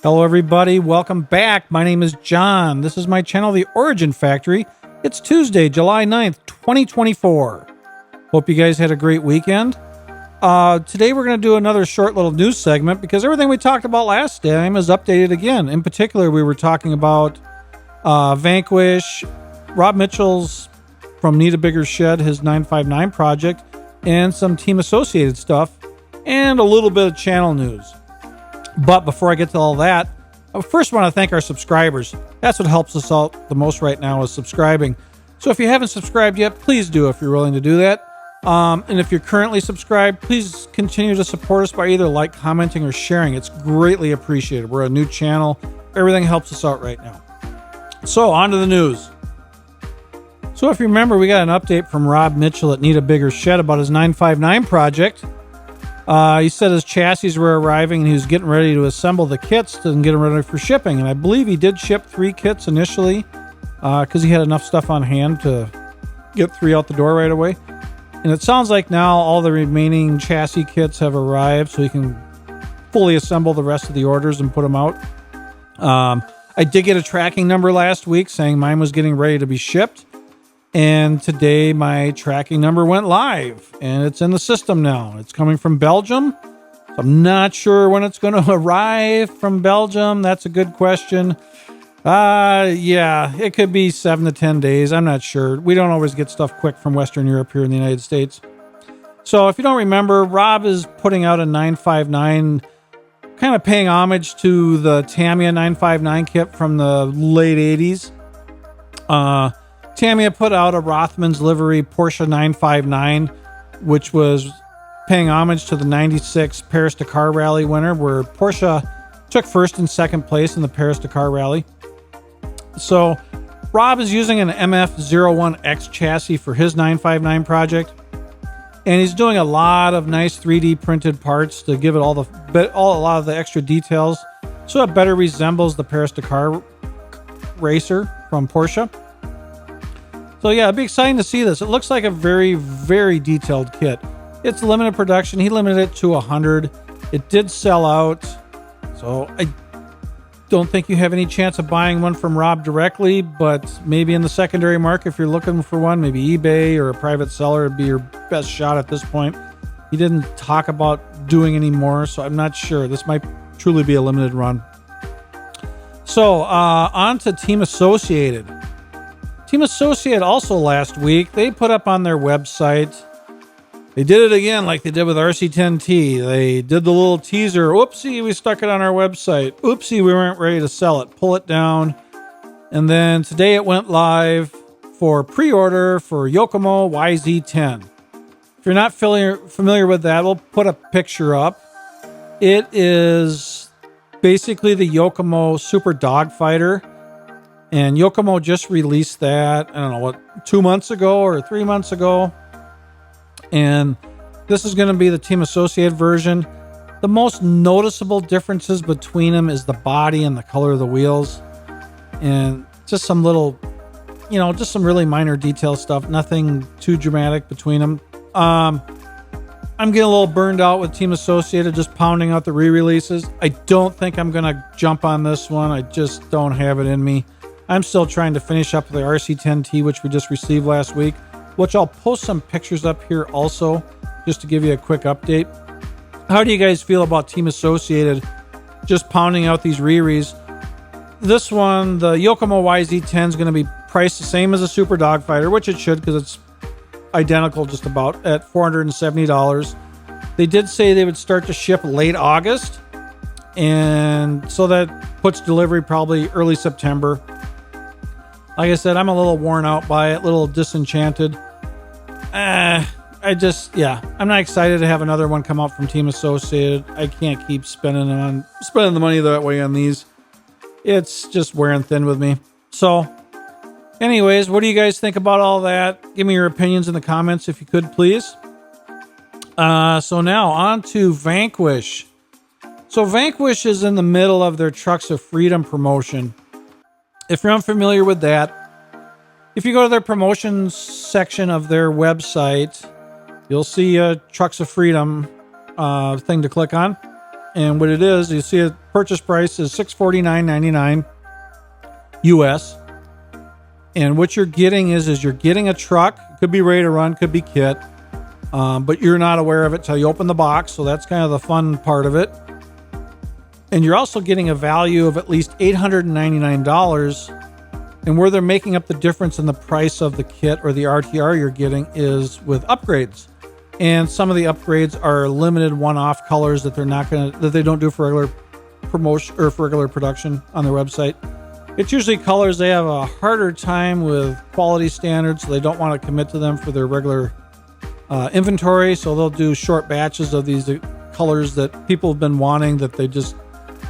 Hello everybody, welcome back. My name is John. This is my channel, The Origin Factory. It's Tuesday, July 9th, 2024. Hope you guys had a great weekend. Today we're going to do another short little news segment because everything we talked about last time is updated again. In particular, we were talking about Vanquish, Rob Mitchell's from Need a Bigger Shed, his 959 project, and some Team Associated stuff, and a little bit of channel news. But before I get to all that, I first want to thank our subscribers. That's what helps us out the most right now is subscribing. So if you haven't subscribed yet, please do if you're willing to do that. And if you're currently subscribed, please continue to support us by either commenting, or sharing. It's greatly appreciated. We're a new channel. Everything helps us out right now. So on to the news. So if you remember, we got an update from Rob Mitchell at Need a Bigger Shed about his 959 project. He said his chassis were arriving and he was getting ready to assemble the kits and get them ready for shipping. And I believe he did ship 3 kits initially because he had enough stuff on hand to get 3 out the door right away. And it sounds like now all the remaining chassis kits have arrived so he can fully assemble the rest of the orders and put them out. I did get a tracking number last week saying mine was getting ready to be shipped. And today my tracking number went live and it's in the system now. It's coming from Belgium. So I'm not sure when it's going to arrive from Belgium. That's a good question. Yeah, it could be 7 to 10 days. I'm not sure. We don't always get stuff quick from Western Europe here in the United States. So if you don't remember, Rob is putting out a 959, kind of paying homage to the Tamiya 959 kit from the late 80s. Tamiya put out a Rothmans livery Porsche 959, which was paying homage to the 96 Paris-Dakar Rally winner, where Porsche took first and second place in the Paris-Dakar Rally. So Rob is using an MF-01X chassis for his 959 project, and he's doing a lot of nice 3D printed parts to give it a lot of the extra details, so it better resembles the Paris-Dakar racer from Porsche. So yeah, it'd be exciting to see this. It looks like a very, very detailed kit. It's limited production. He limited it to 100. It did sell out. So I don't think you have any chance of buying one from Rob directly, but maybe in the secondary market, if you're looking for one, maybe eBay or a private seller would be your best shot at this point. He didn't talk about doing any more, so I'm not sure. This might truly be a limited run. So on to Team Associated. Team Associated also last week, they put up on their website, they did it again like they did with RC10T. They did the little teaser. Oopsie, we stuck it on our website. Oopsie, we weren't ready to sell it. Pull it down. And then today it went live for pre-order for Yoko YZ10. If you're not familiar with that, we'll put a picture up. It is basically the Yoko Super Dogfighter. And Yoko just released that, I don't know, 2 months ago or 3 months ago. And this is going to be the Team Associated version. The most noticeable differences between them is the body and the color of the wheels. And just some little, just some really minor detail stuff. Nothing too dramatic between them. I'm getting a little burned out with Team Associated, just pounding out the re-releases. I don't think I'm going to jump on this one. I just don't have it in me. I'm still trying to finish up the RC10T, which we just received last week, which I'll post some pictures up here also, just to give you a quick update. How do you guys feel about Team Associated just pounding out these re-res? This one, the Yoko YZ10 is going to be priced the same as a Super Dogfighter, which it should because it's identical just about at $470. They did say they would start to ship late August, and so that puts delivery probably early September. Like I said, I'm a little worn out by it, a little disenchanted. I'm not excited to have another one come out from Team Associated. I can't keep spending the money that way on these. It's just wearing thin with me. So, anyways, what do you guys think about all that? Give me your opinions in the comments if you could, please. So now on to Vanquish. So Vanquish is in the middle of their Trucks of Freedom promotion. If you're unfamiliar with that, if you go to their promotions section of their website, you'll see a Trucks of Freedom thing to click on. And what it is, you see a purchase price is $649.99 US. And what you're getting is you're getting a truck. Could be ready to run, could be kit. But you're not aware of it till you open the box. So that's kind of the fun part of it. And you're also getting a value of at least $899. And where they're making up the difference in the price of the kit or the RTR you're getting is with upgrades. And some of the upgrades are limited one-off colors that they don't do for regular promotion or for regular production on their website. It's usually colors they have a harder time with quality standards, so they don't want to commit to them for their regular inventory. So they'll do short batches of these colors that people have been wanting that they just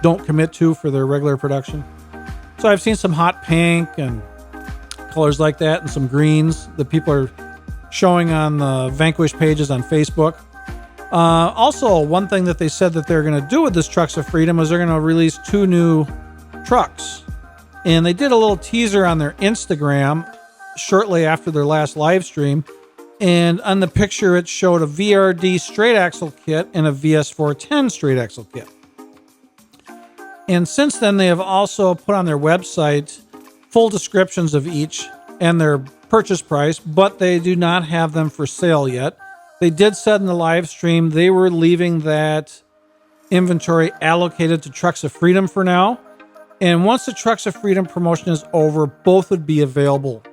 don't commit to for their regular production. So I've seen some hot pink and colors like that and some greens that people are showing on the Vanquish pages on Facebook. Also, one thing that they said that they're going to do with this Trucks of Freedom is they're going to release 2 new trucks. And they did a little teaser on their Instagram shortly after their last live stream. And on the picture, it showed a VRD straight axle kit and a VS410 straight axle kit. And since then, they have also put on their website full descriptions of each and their purchase price, but they do not have them for sale yet. They did said in the live stream they were leaving that inventory allocated to Trucks of Freedom for now. And once the Trucks of Freedom promotion is over, both would be available.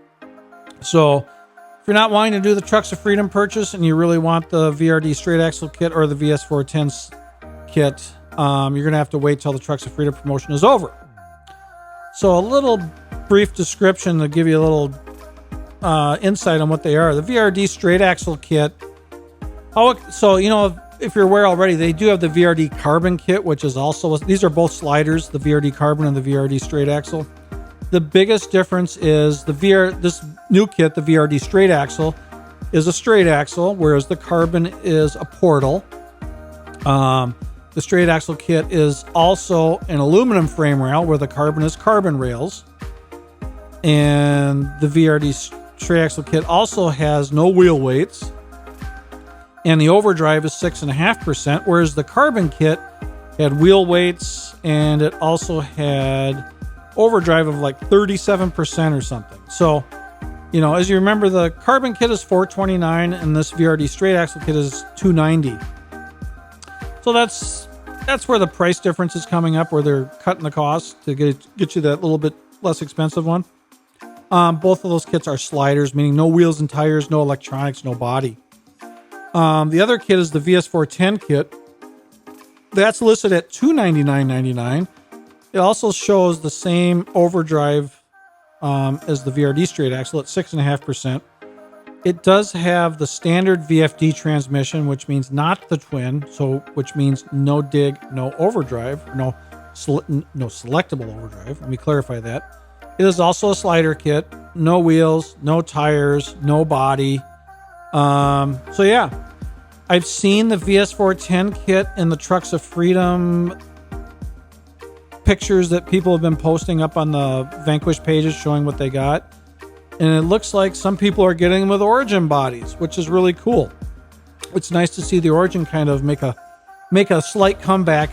So if you're not wanting to do the Trucks of Freedom purchase and you really want the VRD straight axle kit or the VS410 kit, you're going to have to wait till the Trucks of Freedom promotion is over. So a little brief description to give you a little insight on what they are. The VRD straight axle kit. So, if you're aware already, they do have the VRD carbon kit, which is also, these are both sliders, the VRD carbon and the VRD straight axle. The biggest difference is this new kit, the VRD straight axle, is a straight axle, whereas the carbon is a portal. The straight axle kit is also an aluminum frame rail, where the carbon is carbon rails. And the VRD straight axle kit also has no wheel weights. And the overdrive is 6.5%, whereas the carbon kit had wheel weights and it also had overdrive of like 37% or something. So, as you remember, the carbon kit is $429 and this VRD straight axle kit is $290. So that's where the price difference is coming up, where they're cutting the cost to get you that little bit less expensive one. Both of those kits are sliders, meaning no wheels and tires, no electronics, no body. The other kit is the VS410 kit. That's listed at $299.99. It also shows the same overdrive as the VRD straight axle at 6.5%. It does have the standard VFD transmission, which means not the twin, which means no dig, no overdrive, no selectable overdrive. Let me clarify that. It is also a slider kit, no wheels, no tires, no body. So yeah, I've seen the VS410 kit in the Trucks of Freedom pictures that people have been posting up on the Vanquish pages showing what they got. And it looks like some people are getting them with Origin bodies, which is really cool. It's nice to see the Origin kind of make a slight comeback.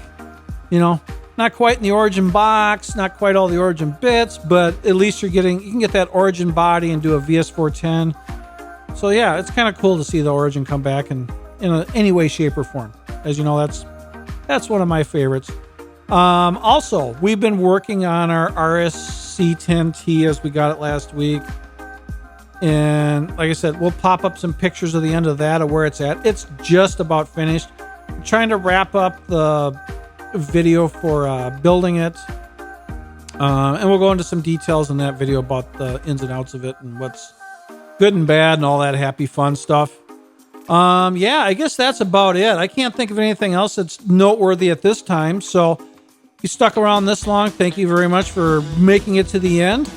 Not quite in the Origin box, not quite all the Origin bits, but at least you can get that Origin body and do a VS410. So yeah, it's kind of cool to see the Origin come back in any way, shape, or form. As you know, that's one of my favorites. Also, we've been working on our RSC10T as we got it last week. And like I said, we'll pop up some pictures of the end of that, of where it's at. It's just about finished. I'm trying to wrap up the video for building it. And we'll go into some details in that video about the ins and outs of it and what's good and bad and all that happy fun stuff. Yeah, I guess that's about it. I can't think of anything else that's noteworthy at this time. So if you stuck around this long, thank you very much for making it to the end.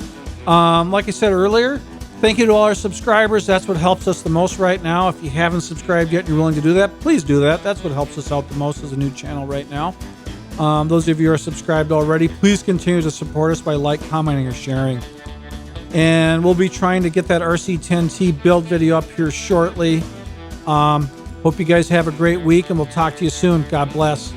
Like I said earlier, thank you to all our subscribers. That's what helps us the most right now. If you haven't subscribed yet and you're willing to do that, please do that. That's what helps us out the most as a new channel right now. Those of you who are subscribed already, please continue to support us by commenting, or sharing. And we'll be trying to get that RC10T build video up here shortly. Hope you guys have a great week, and we'll talk to you soon. God bless.